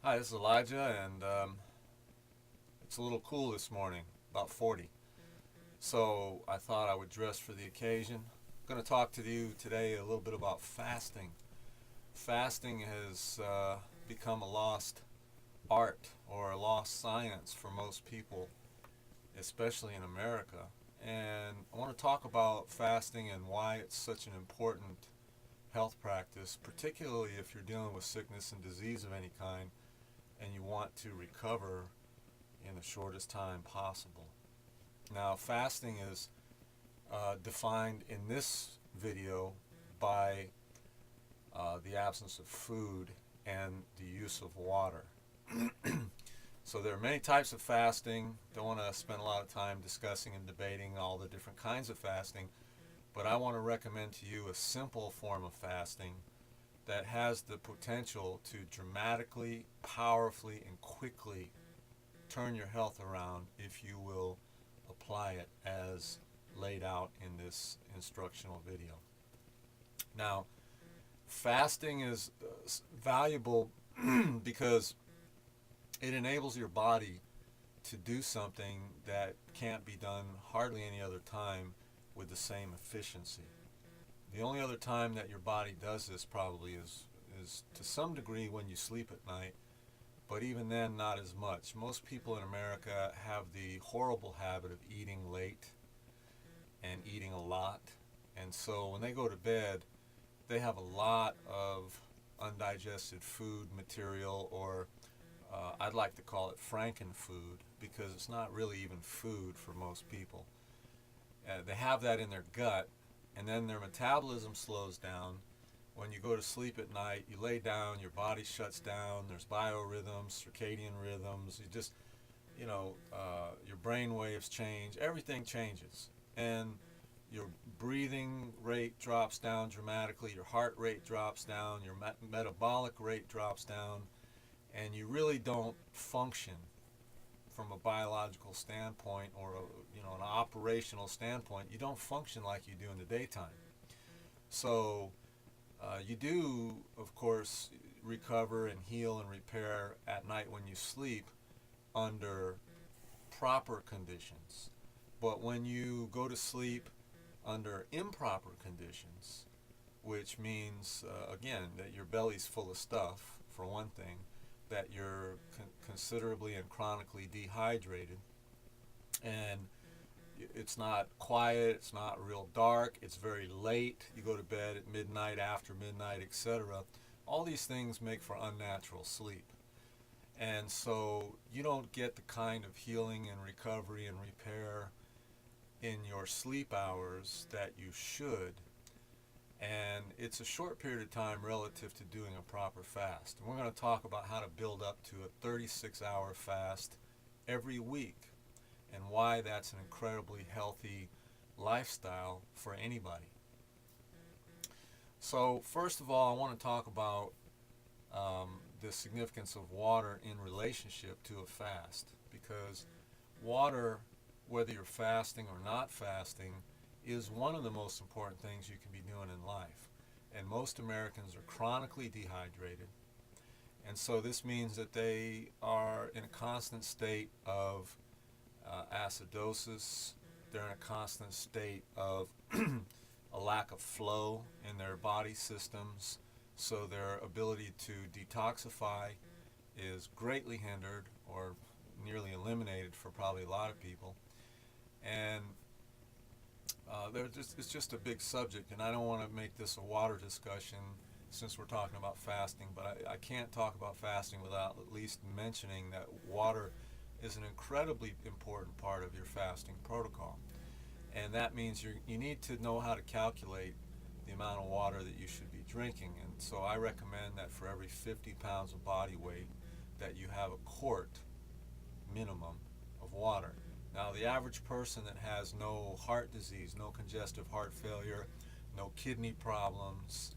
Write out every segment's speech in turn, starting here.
Hi, this is Elijah, and it's a little cool this morning, about 40. So I thought I would dress for the occasion. I'm going to talk to you today a little bit about fasting. Fasting has become a lost art or a lost science for most people, especially in America. And I want to talk about fasting and why it's such an important health practice, particularly if you're dealing with sickness and disease of any kind and you want to recover in the shortest time possible. Now, fasting is defined in this video by the absence of food and the use of water. So there are many types of fasting. Don't want to spend a lot of time discussing and debating all the different kinds of fasting, but I want to recommend to you a simple form of fasting that has the potential to dramatically, powerfully, and quickly turn your health around if you will apply it as laid out in this instructional video. Now, fasting is valuable because it enables your body to do something that can't be done hardly any other time with the same efficiency. The only other time that your body does this probably is to some degree when you sleep at night, but even then not as much. Most people in America have the horrible habit of eating late and eating a lot, and so when they go to bed, they have a lot of undigested food material, or I'd like to call it frankenfood, because it's not really even food for most people. They have that in their gut, and then their metabolism slows down. When you go to sleep at night, you lay down, your body shuts down, there's biorhythms, circadian rhythms, your brain waves change, everything changes. And your breathing rate drops down dramatically, your heart rate drops down, your metabolic rate drops down, and you really don't function from a biological standpoint or an operational standpoint. You don't function like you do in the daytime. So you do, of course, recover and heal and repair at night when you sleep under proper conditions. But when you go to sleep under improper conditions, which means, again, that your belly's full of stuff, for one thing, that you're considerably and chronically dehydrated, and it's not quiet, it's not real dark, it's very late, you go to bed at midnight, after midnight, etc. All these things make for unnatural sleep. And so you don't get the kind of healing and recovery and repair in your sleep hours that you should. And it's a short period of time relative to doing a proper fast. And we're going to talk about how to build up to a 36-hour fast every week and why that's an incredibly healthy lifestyle for anybody. So first of all, I want to talk about the significance of water in relationship to a fast, because water, whether you're fasting or not fasting, is one of the most important things you can be doing in life. And most Americans are chronically dehydrated, and so this means that they are in a constant state of acidosis. They're in a constant state of a lack of flow in their body systems, so their ability to detoxify is greatly hindered or nearly eliminated for probably a lot of people. And it's just a big subject, and I don't want to make this a water discussion since we're talking about fasting, but I can't talk about fasting without at least mentioning that water is an incredibly important part of your fasting protocol. And that means you need to know how to calculate the amount of water that you should be drinking. And so I recommend that for every 50 pounds of body weight that you have a quart minimum of water. Now, the average person that has no heart disease, no congestive heart failure, no kidney problems,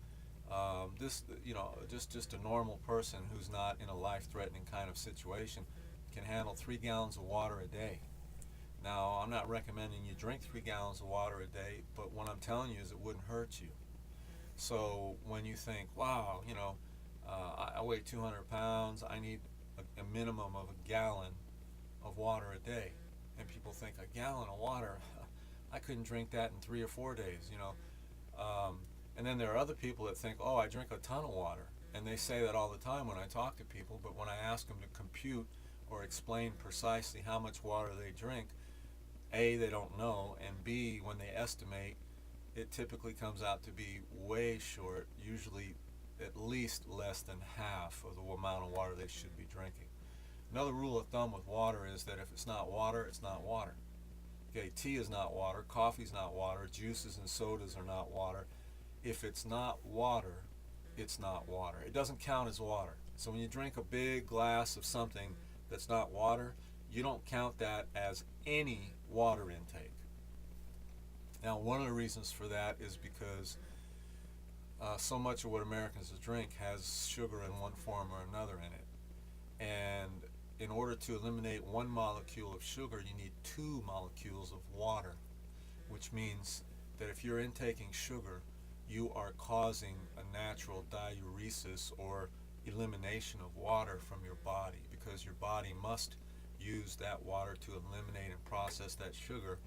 just a normal person who's not in a life-threatening kind of situation can handle 3 gallons of water a day. Now, I'm not recommending you drink 3 gallons of water a day, but what I'm telling you is it wouldn't hurt you. So when you think, wow, I weigh 200 pounds, I need a minimum of a gallon of water a day. And people think, a gallon of water? I couldn't drink that in 3 or 4 days, you know. And then there are other people that think, oh, I drink a ton of water. And they say that all the time when I talk to people, but when I ask them to compute or explain precisely how much water they drink, A, they don't know, and B, when they estimate, it typically comes out to be way short, usually at least less than half of the amount of water they should be drinking. Another rule of thumb with water is that if it's not water, it's not water. Okay, tea is not water, coffee's not water, juices and sodas are not water. If it's not water, it's not water. It doesn't count as water. So when you drink a big glass of something that's not water, you don't count that as any water intake. Now, one of the reasons for that is because so much of what Americans drink has sugar in one form or another in it. And in order to eliminate one molecule of sugar, you need 2 molecules of water, which means that if you're intaking sugar, you are causing a natural diuresis or elimination of water from your body, because your body must use that water to eliminate and process that sugar,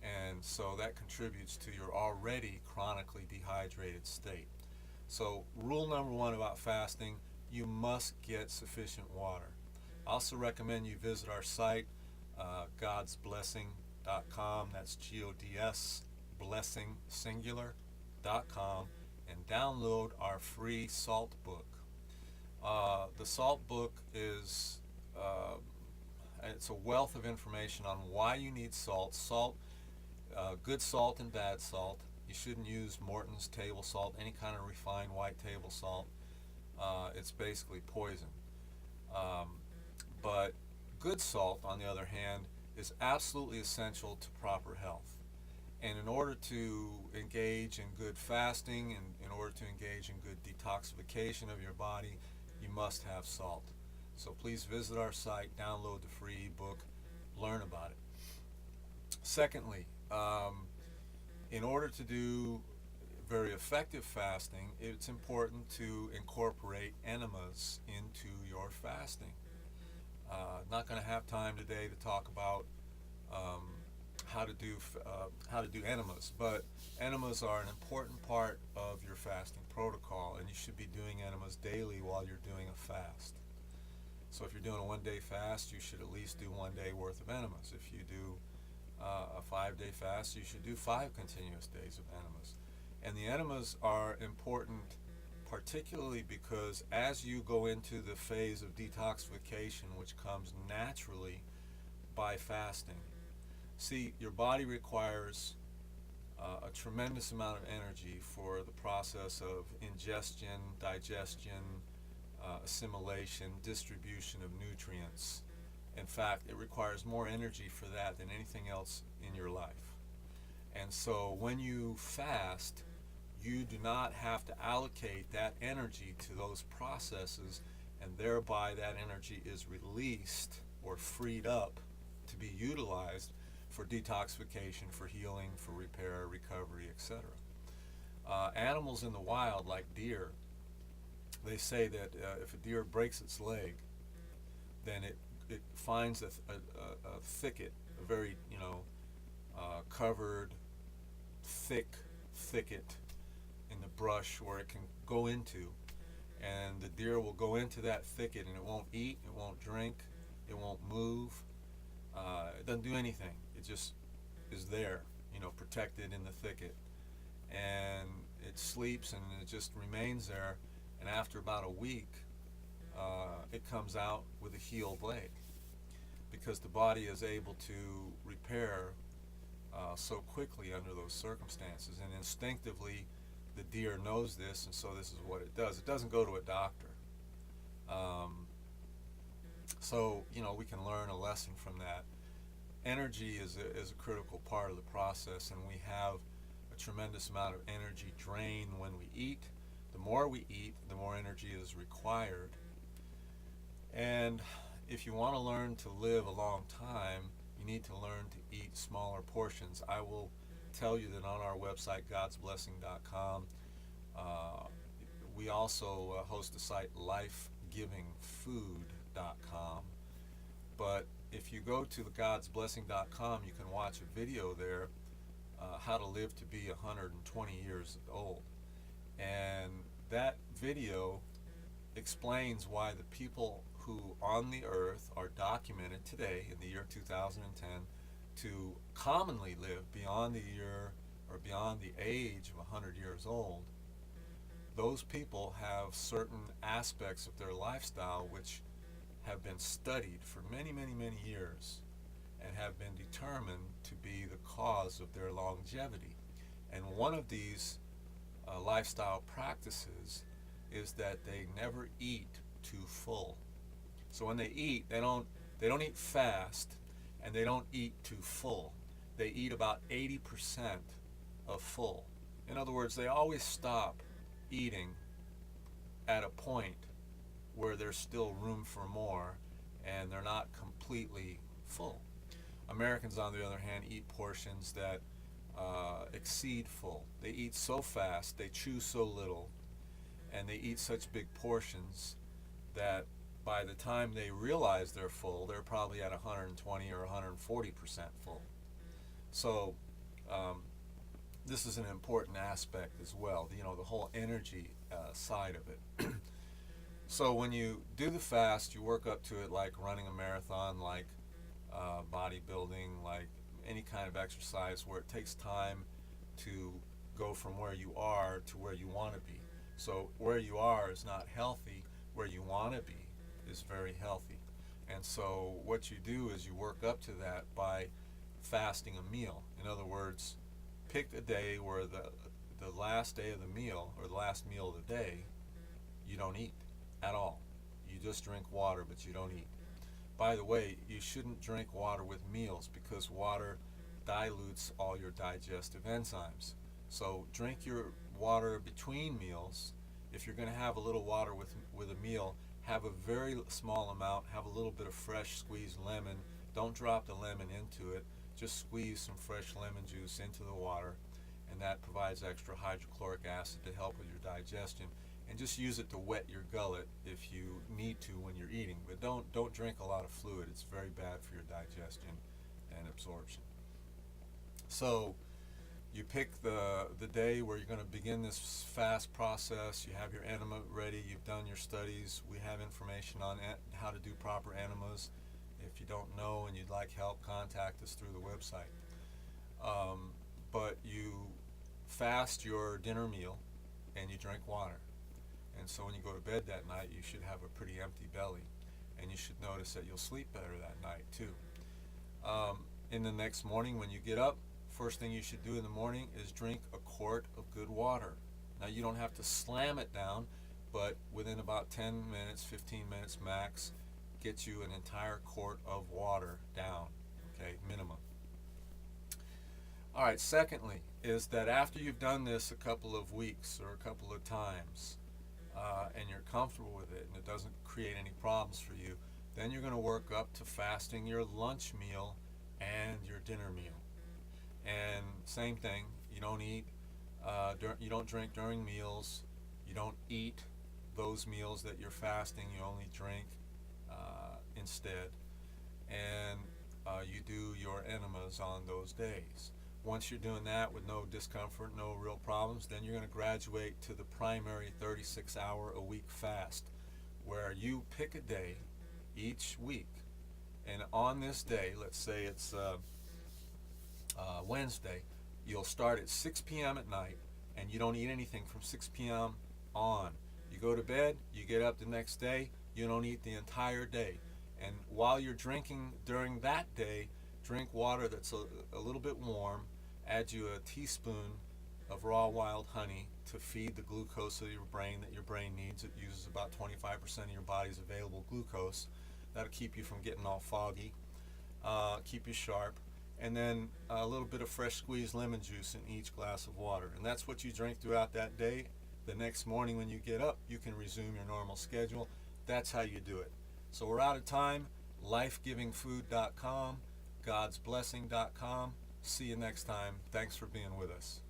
and so that contributes to your already chronically dehydrated state. So rule number 1 about fasting, you must get sufficient water. I also recommend you visit our site, godsblessing.com. That's G-O-D-S, blessing, singular.com, and download our free salt book. The salt book is it's a wealth of information on why you need salt, good salt and bad salt. You shouldn't use Morton's table salt, any kind of refined white table salt. It's basically poison. But good salt, on the other hand, is absolutely essential to proper health. And in order to engage in good fasting and in order to engage in good detoxification of your body, you must have salt. So please visit our site, download the free ebook, learn about it. Secondly, in order to do very effective fasting, it's important to incorporate enemas into your fasting. Not going to have time today to talk about how to do enemas, but enemas are an important part of your fasting protocol, and you should be doing enemas daily while you're doing a fast. So if you're doing a 1-day fast, you should at least do 1 day worth of enemas. If you do a 5-day fast, you should do 5 continuous days of enemas. And the enemas are important particularly because as you go into the phase of detoxification, which comes naturally by fasting, see, your body requires a tremendous amount of energy for the process of ingestion, digestion, assimilation, distribution of nutrients. In fact, it requires more energy for that than anything else in your life. And so when you fast, you do not have to allocate that energy to those processes, and thereby that energy is released or freed up to be utilized for detoxification, for healing, for repair, recovery, etc. Animals in the wild, like deer, they say that if a deer breaks its leg, then it finds a thicket, a very covered, thick thicket in the brush where it can go into, and the deer will go into that thicket and it won't eat, it won't drink, it won't move, it doesn't do anything. It just is there, protected in the thicket, and it sleeps and it just remains there, and after about a week it comes out with a healed leg because the body is able to repair so quickly under those circumstances, and instinctively the deer knows this, and so this is what it does. It doesn't go to a doctor. So we can learn a lesson from that. Energy is a critical part of the process, and we have a tremendous amount of energy drain when we eat. The more we eat, the more energy is required. And if you want to learn to live a long time, you need to learn to eat smaller portions. I will tell you that on our website, godsblessing.com, we also host a site, lifegivingfood.com. enhancement.com. But if you go to the godsblessing.com, you can watch a video there, how to live to be 120 years old. And that video explains why the people who on the earth are documented today in the year 2010 to commonly live beyond the year or beyond the age of 100 years old, those people have certain aspects of their lifestyle which have been studied for many, many, many years and have been determined to be the cause of their longevity. And one of these lifestyle practices is that they never eat too full. So when they eat, they don't eat fast, and they don't eat too full. They eat about 80% of full. In other words, they always stop eating at a point where there's still room for more and they're not completely full. Americans, on the other hand, eat portions that exceed full. They eat so fast, they chew so little, and they eat such big portions that by the time they realize they're full, they're probably at 120 or 140% full. So this is an important aspect as well, the whole energy side of it. So when you do the fast, you work up to it like running a marathon, like bodybuilding, like any kind of exercise where it takes time to go from where you are to where you want to be. So where you are is not healthy, where you want to be is very healthy. And so what you do is you work up to that by fasting a meal. In other words, pick a day where the last day of the meal, or the last meal of the day, you don't eat at all. You just drink water, but you don't eat. By the way, you shouldn't drink water with meals because water dilutes all your digestive enzymes. So drink your water between meals. If you're going to have a little water with a meal, have a very small amount, have a little bit of fresh squeezed lemon. Don't drop the lemon into it. Just squeeze some fresh lemon juice into the water, and that provides extra hydrochloric acid to help with your digestion. And just use it to wet your gullet if you need to when you're eating. But don't drink a lot of fluid. It's very bad for your digestion and absorption. So you pick the day where you're going to begin this fast process. You have your enema ready. You've done your studies. We have information on how to do proper enemas. If you don't know and you'd like help, contact us through the website. But you fast your dinner meal and you drink water. And so when you go to bed that night, you should have a pretty empty belly, and you should notice that you'll sleep better that night too. In the next morning when you get up, first thing you should do in the morning is drink a quart of good water. Now you don't have to slam it down, but within about 10 minutes, 15 minutes max, get you an entire quart of water down, okay, minimum. All right, secondly is that after you've done this a couple of weeks or a couple of times, and you're comfortable with it and it doesn't create any problems for you, then you're going to work up to fasting your lunch meal and your dinner meal. And same thing, you don't eat, you don't drink during meals, you don't eat those meals that you're fasting, you only drink instead, and you do your enemas on those days. Once you're doing that with no discomfort, no real problems, then you're going to graduate to the primary 36-hour-a-week fast, where you pick a day each week, and on this day, let's say it's Wednesday, you'll start at 6 p.m. at night, and you don't eat anything from 6 p.m. on. You go to bed, you get up the next day, you don't eat the entire day. And while you're drinking during that day, drink water that's a little bit warm. Add you a teaspoon of raw wild honey to feed the glucose of your brain that your brain needs. It uses about 25% of your body's available glucose. That'll keep you from getting all foggy, keep you sharp. And then a little bit of fresh squeezed lemon juice in each glass of water. And that's what you drink throughout that day. The next morning when you get up, you can resume your normal schedule. That's how you do it. So we're out of time. lifegivingfood.com, godsblessing.com. See you next time. Thanks for being with us.